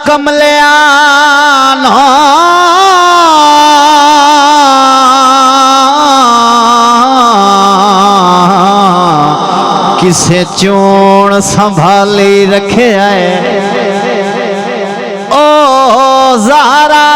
कमलियान किसे चोण संभाली रखे है ओ ज़हरा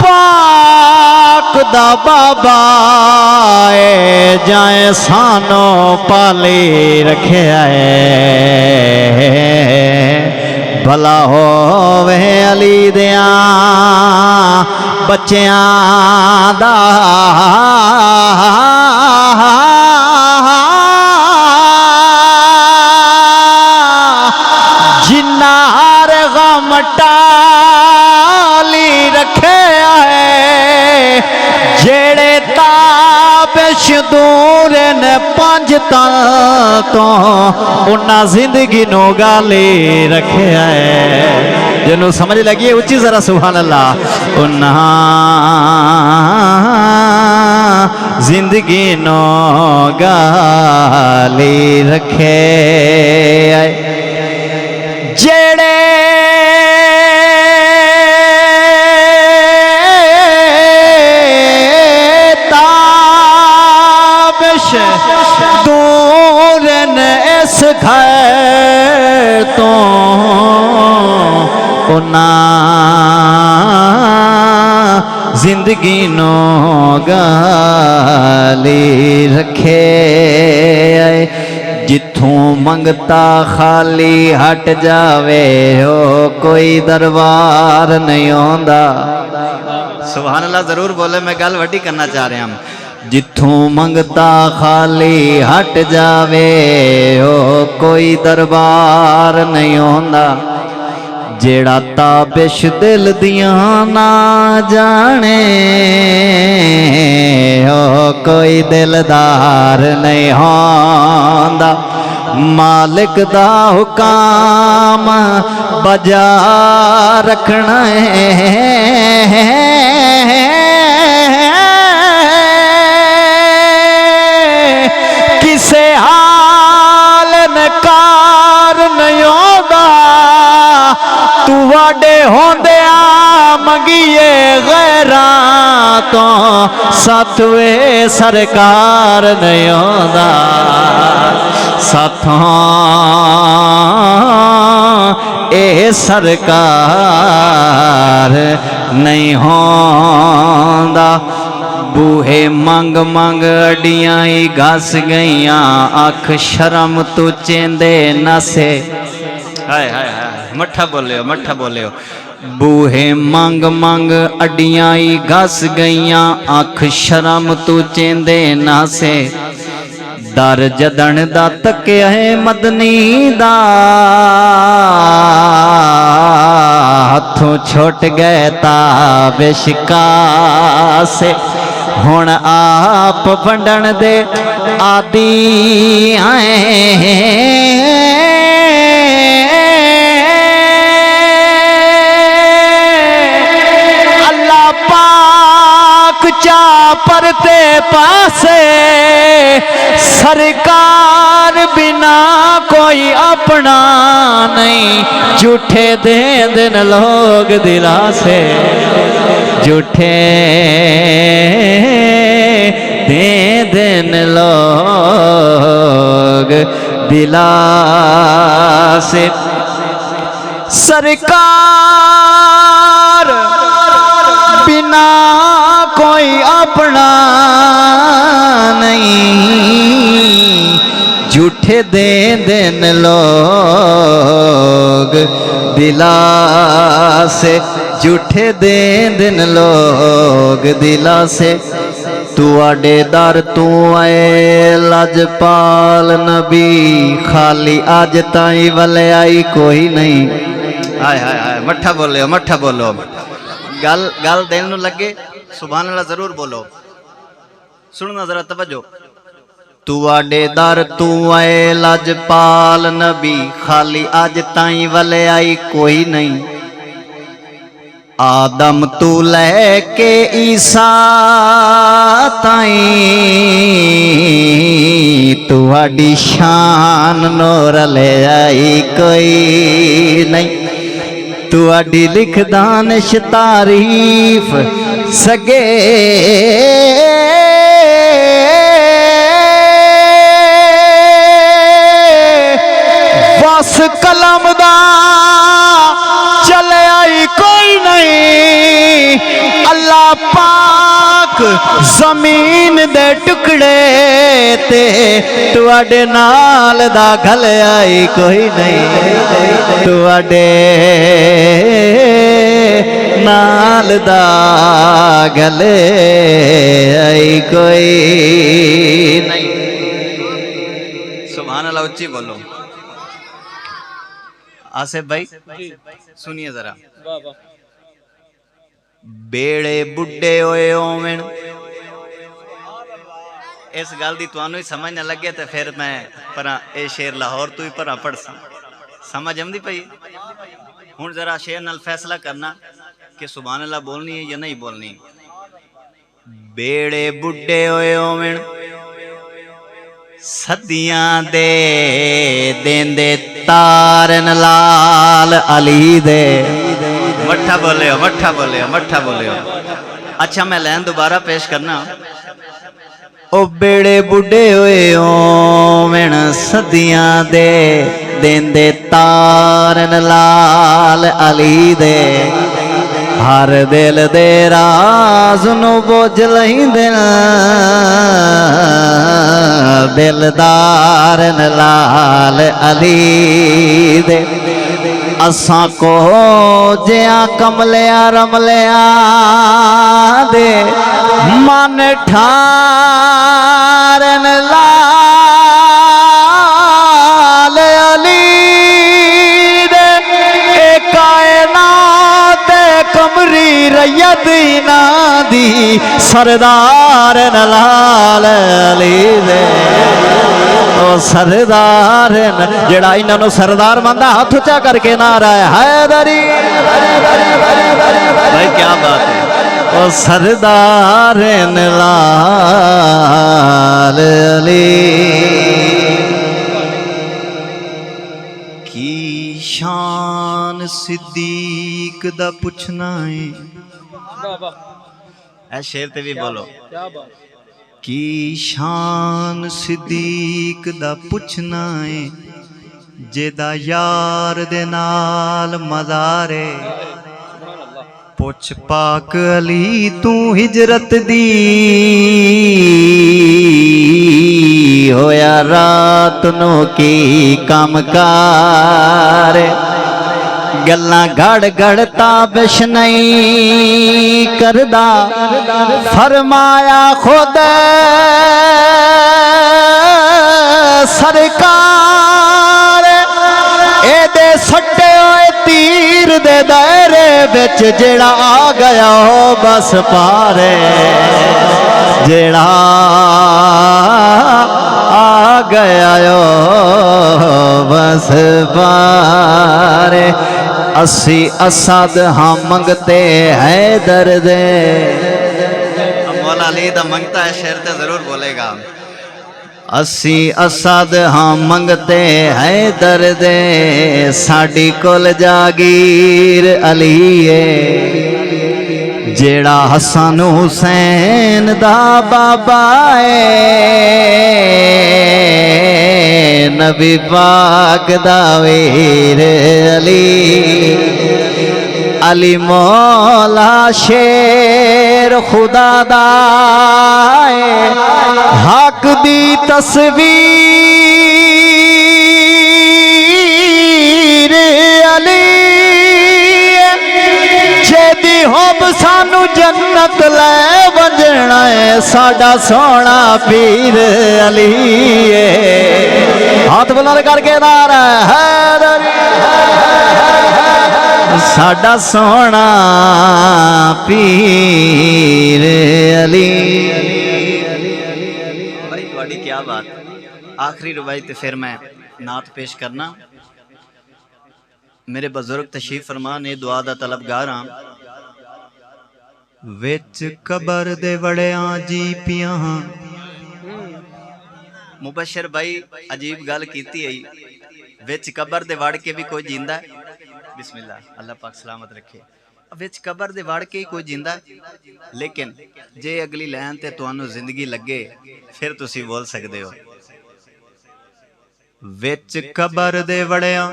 पाक दा बाबा जाए सानो पाली रखे है भला होवे अली दिया बच्चियां दा जिन्ना हर गम टाली रखे है जेड़े ताबिश दूर ने पंज तल तो उन्ना जिंदगी नो गाली रखे है जिन्हों समझ लगी है उच्ची जरा सुभान अल्लाह उन्ना जिंदगी नो गाली रखे है जेड़े ताबिश दूर ने इस घर तो उन्ना जिंदगी नो गाली रखे जिथों मंगता खाली हट जावे हो कोई दरबार नहीं आंदा सुभान अल्लाह जरूर बोले मैं गल वड्डी करना चाह रहा हूं जिथों मंगता खाली हट जावे हो कोई दरबार नहीं आंदा जेड़ा ताबिश दिल दिया ना जाने हो कोई दिलदार नहीं होंदा मालिक दा हुकाम बजा रखना है किसे हाल नकार नहीं होंदा तू वाडे होंदे मंगिए गैरा तो साथवे सरकार नहीं होंदा साथों ए सरकार नहीं होंदा बूहे मंग मंग अडियां ही घस गईयां अख शर्म तू चेंदे नसे हाय हाय हाय मठा बोलियो बूहे मंग मंग अडियां ही घस गईयां अख शर्म तू चेंदे नासे दर जदन दा तकिया है मदनी दा हथों छुट गए ताबिश से हुण आप वंडन दे आदि आए चा परते पासे सरकार बिना कोई अपना नहीं झूठे दे दिन लोग दिला से झूठे दे दिन लोग दिला से सरकार बिना कोई अपना नहीं झूठे दे देन लोग दिला से, झूठे दे देन लोग दिला से। तुआडे दर तू आए लजपाल नबी, खाली आज ताई वले आई कोई नहीं। हाय हाय हाय, मट्ठा बोलो मट्ठा बोलो, गल गल दिल नू लगे, सुभान अल्लाह जरूर बोलो। सुनना जरा तवज्जो। तुआडे दर तू आए लजपाल नबी, खाली आज ताई वले आई कोई नहीं। आदम तू लैके ईसा ताई, तुहाडी शान नूर ले आई कोई नहीं। तुहाडी लिख दानिश तारीफ सगे, बस कलम दा चले आई कोई नहीं। अल्लाह पाक जमीन दे टुकड़े ते तुहाडे नाल दा घल आई कोई नहीं। तुहाडे नाल दा घल आई कोई नहीं। सुभान अल्लाह, उच्ची बोलो। आसिफ भाई सुनिए जरा। बेड़े बुढ़े होए ओवेन, इस गल दी तुहानू ही समझ न लगे तो फिर मैं परा ए शेर लाहौर तू ही परा पढ़ समझ आंदी पई। हुण जरा शेर नाल फैसला करना कि सुभान अल्लाह बोलनी है या नहीं बोलनी। बेड़े बुढ़े होए ओवेन, सदियां दे देंदे तारन लाल अली दे। मट्ठा बोले मट्ठा बोले मट्ठा बोले। अच्छा मैं लैन दोबारा पेश करना। ओ बेड़े बुढ़े होए ओवेन, सदियां दे देंदे तारन लाल अली दे। हर दिल दे राज नू बुझ लैंदे दिलदार लाल अली दे। असां को जिया कमलिया रमलिया दे, मन ठारन लाल अली दे। ए कायनात कमरी रैयत ना दी, सरदार लाल अली दे। ओ सरदार जेड़ा इन्हों सरदार मंदा हाथ उचा करके ना रहा है हैदरी। भाई क्या बात है। ओ सरदार लाल अली की शान सिद्दीक दा पुछना है। ऐ शेर ते भी बोलो। की शान सिद्दीक दा पुछना है, जेदा यार दे नाल मज़ारे। पुछ पाक अली तू हिजरत दी, होया रात नो की कम कार। गल्लां गड़ गड़ ताबिश नहीं करदा, फरमाया खुद सरकार। एदे सट्टे होए तीर दे दायरे विच, जेड़ा आ गया हो बस पारे। जेड़ा आ गया हो बस पारे। अस्सी असद हाँ मंगते है दर्द। मौला अली दा मंगता है शेर ते जरूर बोलेगा। अस्सी असद हाँ मंगते है दर्द, साड़ी कोल जागीर अली है। जेड़ा हसन हुसैन दा बाबा है, नबी पाक दा वीर अली। अली मौला शेर खुदा दा हक दी तस्वीर पीर अली छेदी होब सानू जन्नत ले वंजना है साडा सोना पीर अली हाथ बुलंद करके नारा हैदरी साडा सोना पीर अली। भाई थोड़ी क्या बात। आखिरी रुबाई ते फिर मैं नात पेश करना। मेरे बुजुर्ग तशरीफ फरमान ने दुआ दा तलबगार हां। विच कबर दे वड़ियां जी पियां मुबशर भाई अजीब गल कीती है। विच कबर दे वड़ के भी कोई जिंदा है। बिस्मिल्लाह अल्लाह पाक सलामत रखे। विच कबर दे वड़ के ही कोई जिंदा है, लेकिन जे अगली लाइन ते तुहानू जिंदगी लगे फिर तुसी बोल सकते हो। विच कबर दे वड़िया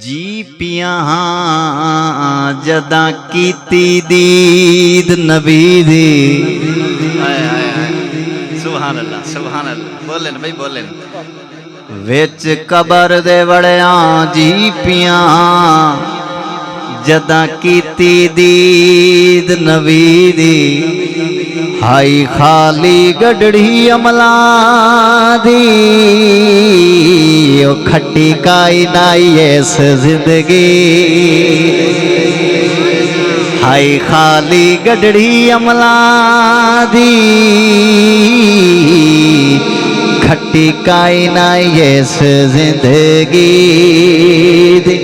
जी पियां जदां कीती दीद नबी दी। सुभान अल्लाह सुभान अल्लाह। बोले भाई बोले। विच कबर दे वड़िया जी पियां जदां कीती दीद नबी दी। हाई खाली गडड़ी अमलां दी ओ खट्टी काई नाई इस जिंदगी। हाई खाली गडड़ी अमलां दी खट्टी काई नाई इस जिंदगी दी।